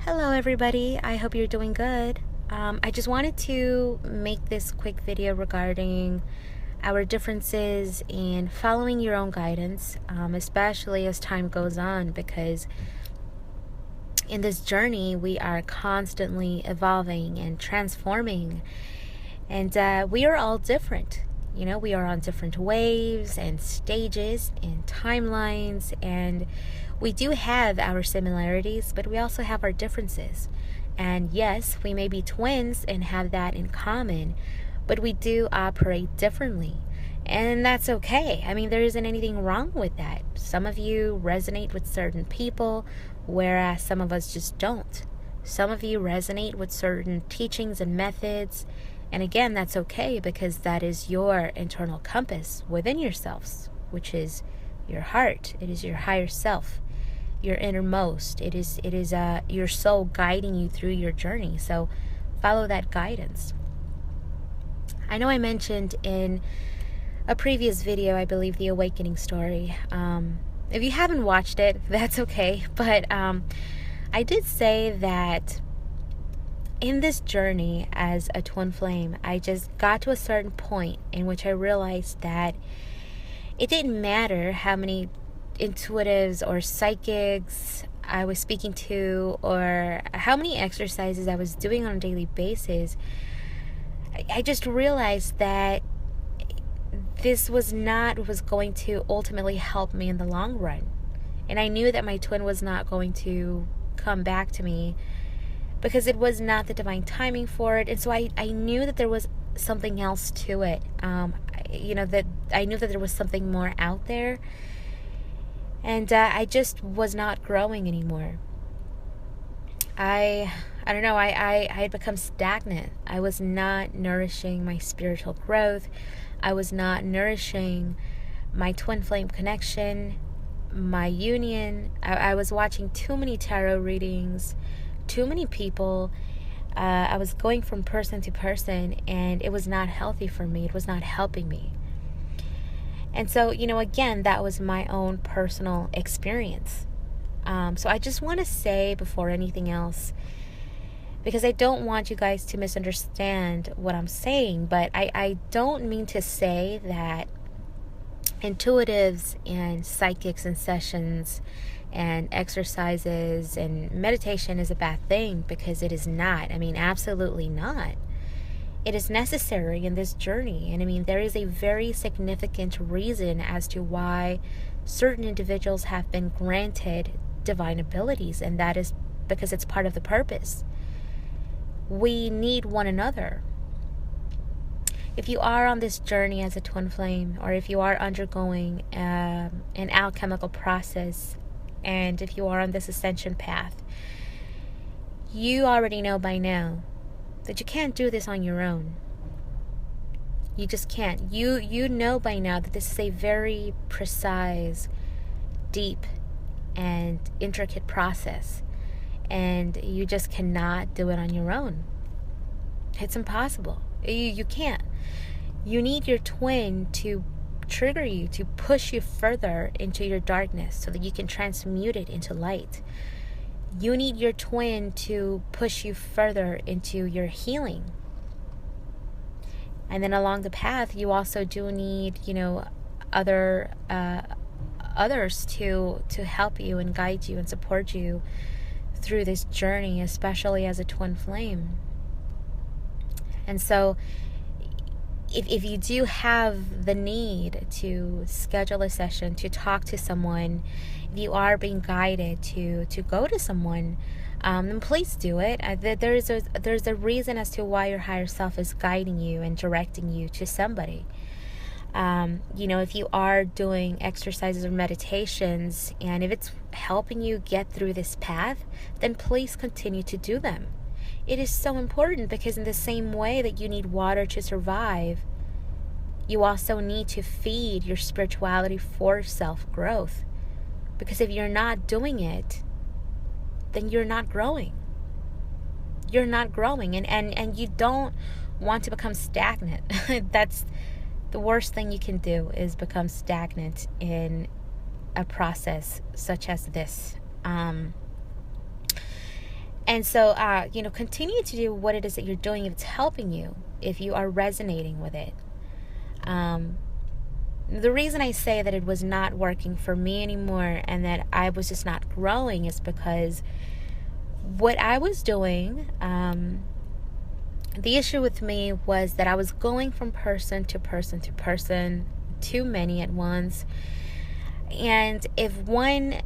Hello everybody, I hope you're doing good. I just wanted to make this quick video regarding our differences in following your own guidance, especially as time goes on, because in this journey we are constantly evolving and transforming, and we are all different. You know, we are on different waves and stages and timelines, and we do have our similarities, but we also have our differences. And yes, we may be twins and have that in common, but we do operate differently. And that's okay. I mean, there isn't anything wrong with that. Some of you resonate with certain people, whereas some of us just don't. Some of you resonate with certain teachings and methods. And again, that's okay, because that is your internal compass within yourselves, which is your heart. It is your higher self, your innermost. It is your soul guiding you through your journey. So follow that guidance. I know I mentioned in a previous video, I believe, the awakening story. If you haven't watched it, that's okay. But I did say that in this journey as a twin flame, I just got to a certain point in which I realized that it didn't matter how many intuitives or psychics I was speaking to, or how many exercises I was doing on a daily basis. I just realized that this was not what was going to ultimately help me in the long run. And I knew that my twin was not going to come back to me, because it was not the divine timing for it. And so I knew that there was something else to it. That I knew that there was something more out there. And I just was not growing anymore. I don't know, I had become stagnant. I was not nourishing my spiritual growth. I was not nourishing my twin flame connection, my union. I was watching too many tarot readings, too many people. I was going from person to person, and it was not healthy for me. It was not helping me. And so, again, that was my own personal experience. So I just want to say before anything else, because I don't want you guys to misunderstand what I'm saying, but I don't mean to say that intuitives and psychics and sessions and exercises and meditation is a bad thing, because it is not. I mean, absolutely not. It is necessary in this journey. And I mean, there is a very significant reason as to why certain individuals have been granted divine abilities, and that is because it's part of the purpose. We need one another. If you are on this journey as a twin flame, or if you are undergoing an alchemical process, and if you are on this ascension path, you already know by now that you can't do this on your own. You just can't. You know by now that this is a very precise, deep, and intricate process, and you just cannot do it on your own. It's impossible. You can't. You need your twin to trigger you, to push you further into your darkness so that you can transmute it into light. You need your twin to push you further into your healing. And then along the path, you also do need, others to help you and guide you and support you through this journey, especially as a twin flame. And so if you do have the need to schedule a session, to talk to someone, if you are being guided to go to someone, then please do it. There's a reason as to why your higher self is guiding you and directing you to somebody. If you are doing exercises or meditations, and if it's helping you get through this path, then please continue to do them. It is so important, because in the same way that you need water to survive, you also need to feed your spirituality for self-growth. Because if you're not doing it, then you're not growing. You're not growing, and you don't want to become stagnant. That's the worst thing you can do, is become stagnant in a process such as this. And so, continue to do what it is that you're doing if it's helping you, if you are resonating with it. The reason I say that it was not working for me anymore and that I was just not growing is because what I was doing, the issue with me was that I was going from person to person to person, too many at once. And if one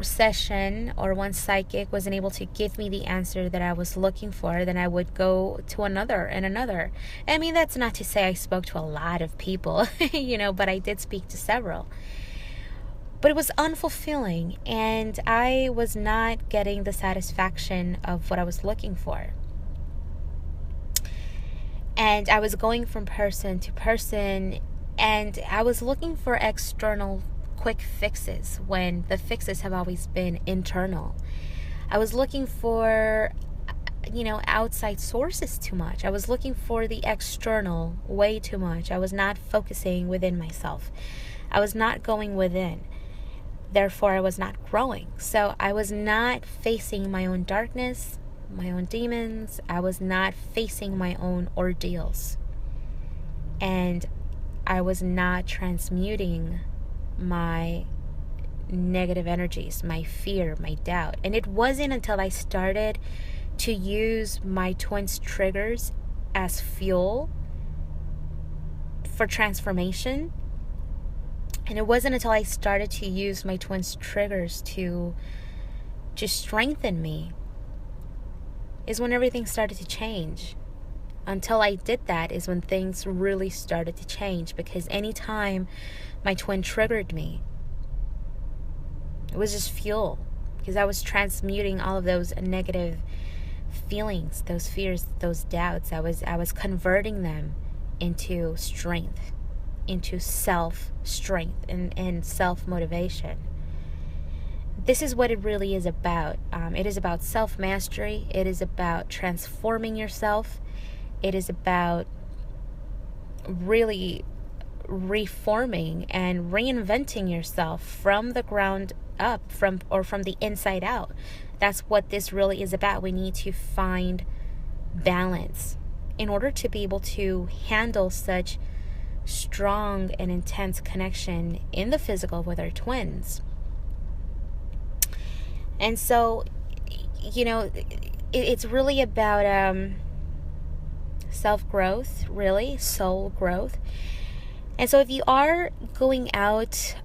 session or one psychic wasn't able to give me the answer that I was looking for, then I would go to another and another. I mean, that's not to say I spoke to a lot of people, but I did speak to several. But it was unfulfilling, and I was not getting the satisfaction of what I was looking for. And I was going from person to person, and I was looking for external quick fixes when the fixes have always been internal. I was looking for, outside sources too much. I was looking for the external way too much. I was not focusing within myself. I was not going within. Therefore, I was not growing. So I was not facing my own darkness, my own demons. I was not facing my own ordeals. And I was not transmuting my negative energies, my fear, my doubt. And it wasn't until I started to use my twins' triggers as fuel for transformation. And it wasn't until I started to use my twins' triggers to strengthen me is when everything started to change. Until I did that is when things really started to change, because anytime my twin triggered me, it was just fuel, because I was transmuting all of those negative feelings, those fears, those doubts. I was converting them into strength, into self-strength and self-motivation. This is what it really is about. It is about self-mastery. It is about transforming yourself. It is about really reforming and reinventing yourself from the ground up, from the inside out. That's what this really is about. We need to find balance in order to be able to handle such strong and intense connection in the physical with our twins. And so, it's really about self-growth, really, soul growth. And so if you are going out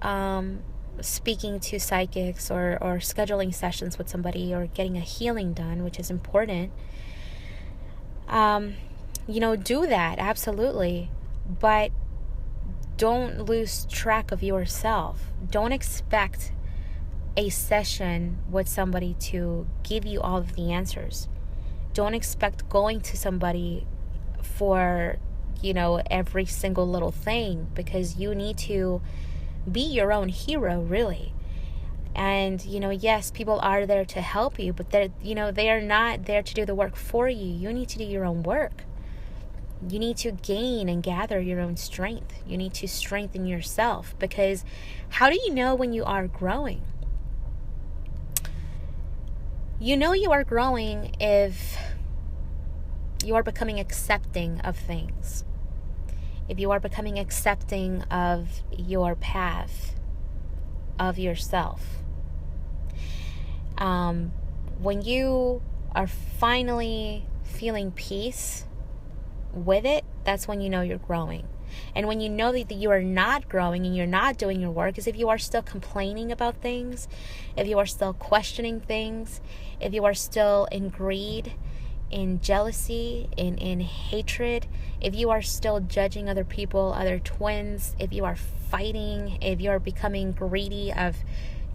speaking to psychics or scheduling sessions with somebody or getting a healing done, which is important, do that, absolutely. But don't lose track of yourself. Don't expect a session with somebody to give you all of the answers. Don't expect going to somebody for, every single little thing, because you need to be your own hero, really. And, yes, people are there to help you, but they are not there to do the work for you. You need to do your own work. You need to gain and gather your own strength. You need to strengthen yourself, because how do you know when you are growing? You know you are growing if you are becoming accepting of things. If you are becoming accepting of your path, of yourself. When you are finally feeling peace with it, that's when you know you're growing. And when you know that you are not growing and you're not doing your work, is if you are still complaining about things, if you are still questioning things, if you are still in greed, in jealousy, in hatred, if you are still judging other people, other twins, if you are fighting, if you are becoming greedy of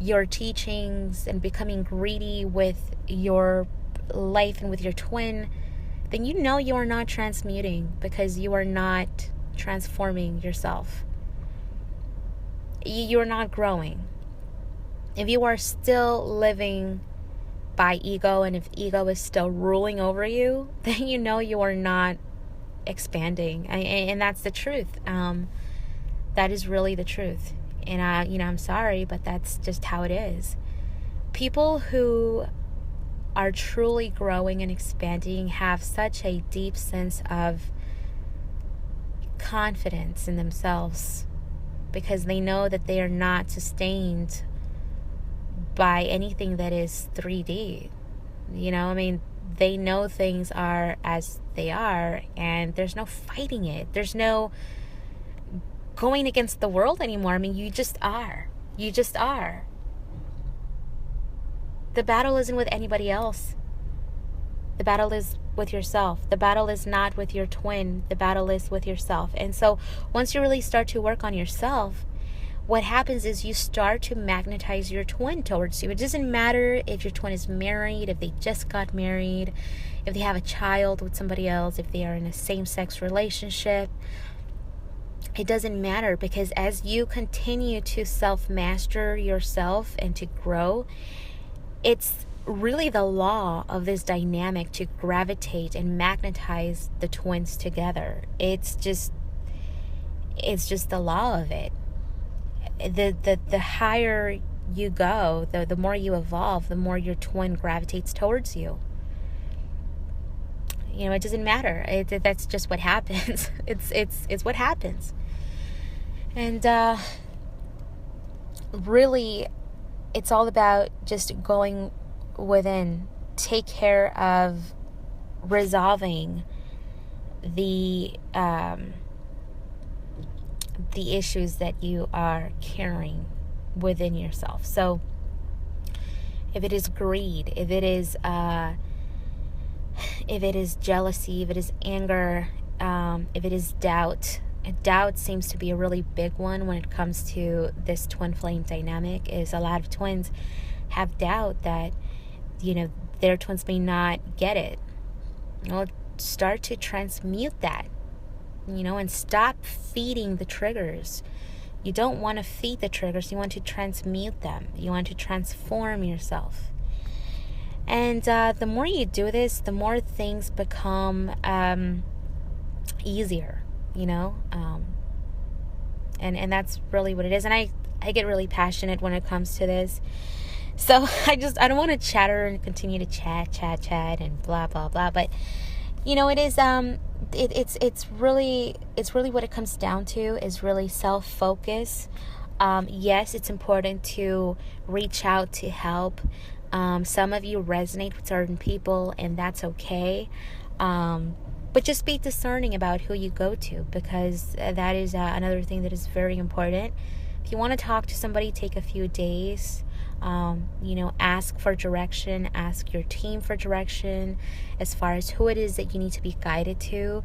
your teachings and becoming greedy with your life and with your twin, then you know you are not transmuting, because you are not transforming yourself. You're not growing. If you are still living by ego, and if ego is still ruling over you, then you know you are not expanding. And that's the truth. That is really the truth. And I'm sorry, but that's just how it is. People who are truly growing and expanding have such a deep sense of confidence in themselves, because they know that they are not sustained by anything that is 3D. They know things are as they are, and there's no fighting it. There's no going against the world anymore. You just are. You just are. The battle isn't with anybody else. The battle is with yourself. The battle is not with your twin. The battle is with yourself. And so once you really start to work on yourself, what happens is you start to magnetize your twin towards you. It doesn't matter if your twin is married, if they just got married, if they have a child with somebody else, if they are in a same-sex relationship. It doesn't matter, because as you continue to self-master yourself and to grow, it's really the law of this dynamic to gravitate and magnetize the twins together. It's just the law of it. The higher you go, the more you evolve, the more your twin gravitates towards you. It doesn't matter. That's just what happens. It's what happens. And really, it's all about just going within. Take care of resolving the issues that you are carrying within yourself. So if it is greed, if it is jealousy, if it is anger, if it is doubt. Doubt seems to be a really big one when it comes to this twin flame dynamic. Is a lot of twins have doubt that their twins may not get it. Start to transmute that, and stop feeding the triggers. You don't want to feed the triggers. You want to transmute them. You want to transform yourself. And the more you do this, the more things become easier, and that's really what it is. And I get really passionate when it comes to this. So I don't want to chatter and continue to chat and blah, blah, blah. But, it is, it's really what it comes down to is really self-focus. Yes, it's important to reach out to help. Some of you resonate with certain people, and that's okay. But just be discerning about who you go to, because that is another thing that is very important. If you want to talk to somebody, take a few days. Ask for direction, ask your team for direction as far as who it is that you need to be guided to.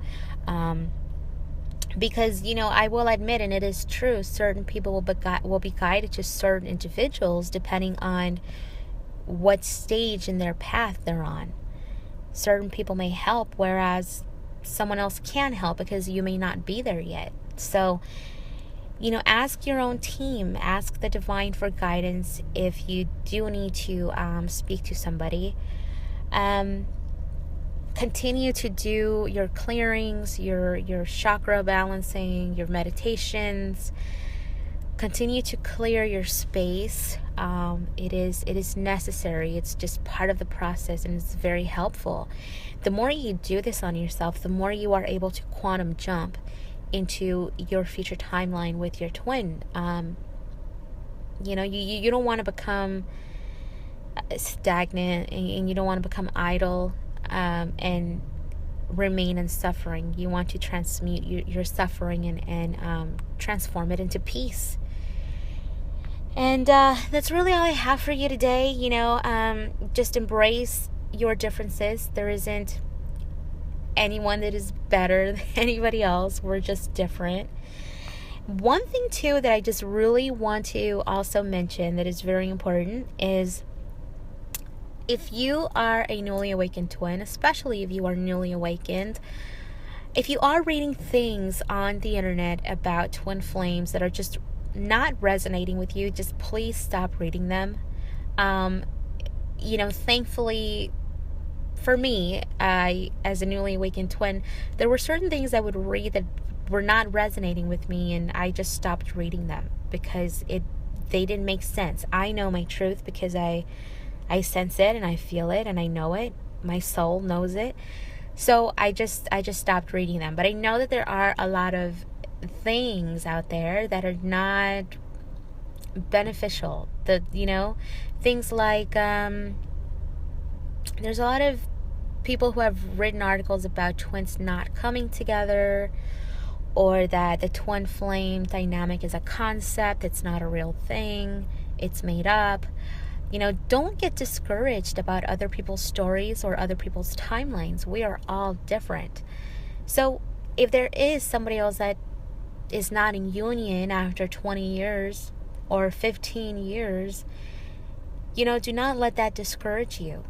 Because, I will admit, and it is true, certain people will be guided to certain individuals depending on what stage in their path they're on. Certain people may help, whereas someone else can help because you may not be there yet. So, ask your own team, ask the divine for guidance if you do need to speak to somebody. Continue to do your clearings, your chakra balancing, your meditations. Continue to clear your space. It is necessary. It's just part of the process, and it's very helpful. The more you do this on yourself, the more you are able to quantum jump into your future timeline with your twin. You don't want to become stagnant, and you don't want to become idle and remain in suffering. You want to transmute your suffering and transform it into peace. And that's really all I have for you today. Just embrace your differences. There isn't anyone that is better than anybody else. We're just different. One thing too that I just really want to also mention that is very important is, if you are a newly awakened twin, especially if you are newly awakened, if you are reading things on the internet about twin flames that are just not resonating with you, just please stop reading them. Thankfully for me, as a newly awakened twin, there were certain things I would read that were not resonating with me, and I just stopped reading them because they didn't make sense. I know my truth because I I sense it and I feel it and I know it. My soul knows it. So I just stopped reading them. But I know that there are a lot of things out there that are not beneficial. Things like there's a lot of people who have written articles about twins not coming together, or that the twin flame dynamic is a concept, it's not a real thing, it's made up. Don't get discouraged about other people's stories or other people's timelines. We are all different. So if there is somebody else that is not in union after 20 years or 15 years, do not let that discourage you.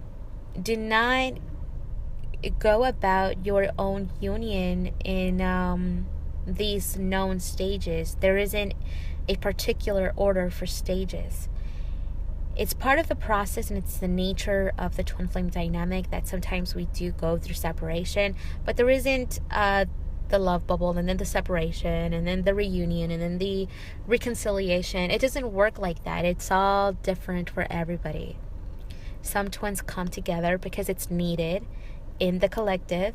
Do not go about your own union in these known stages. There isn't a particular order for stages. It's part of the process, and it's the nature of the twin flame dynamic that sometimes we do go through separation, but there isn't the love bubble and then the separation and then the reunion and then the reconciliation. It doesn't work like that. It's all different for everybody. Some twins come together because it's needed in the collective,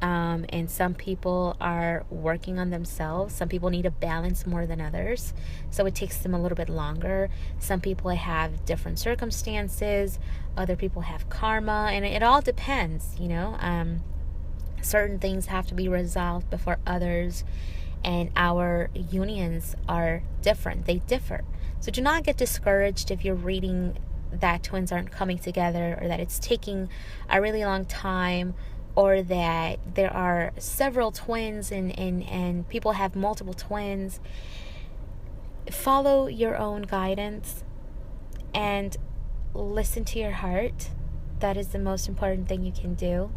and some people are working on themselves. Some people need a balance more than others, so it takes them a little bit longer. Some people have different circumstances, other people have karma, and it all depends. Certain things have to be resolved before others, and our unions are different. They differ. So do not get discouraged if you're reading that twins aren't coming together, or that it's taking a really long time, or that there are several twins and people have multiple twins. Follow your own guidance and listen to your heart. That is the most important thing you can do.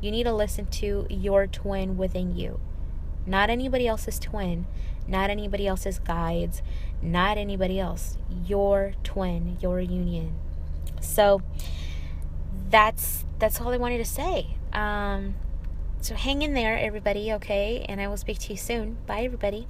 You need to listen to your twin within you. Not anybody else's twin, not anybody else's guides, not anybody else. Your twin, your union. So that's all I wanted to say. So hang in there, everybody, okay? And I will speak to you soon. Bye, everybody.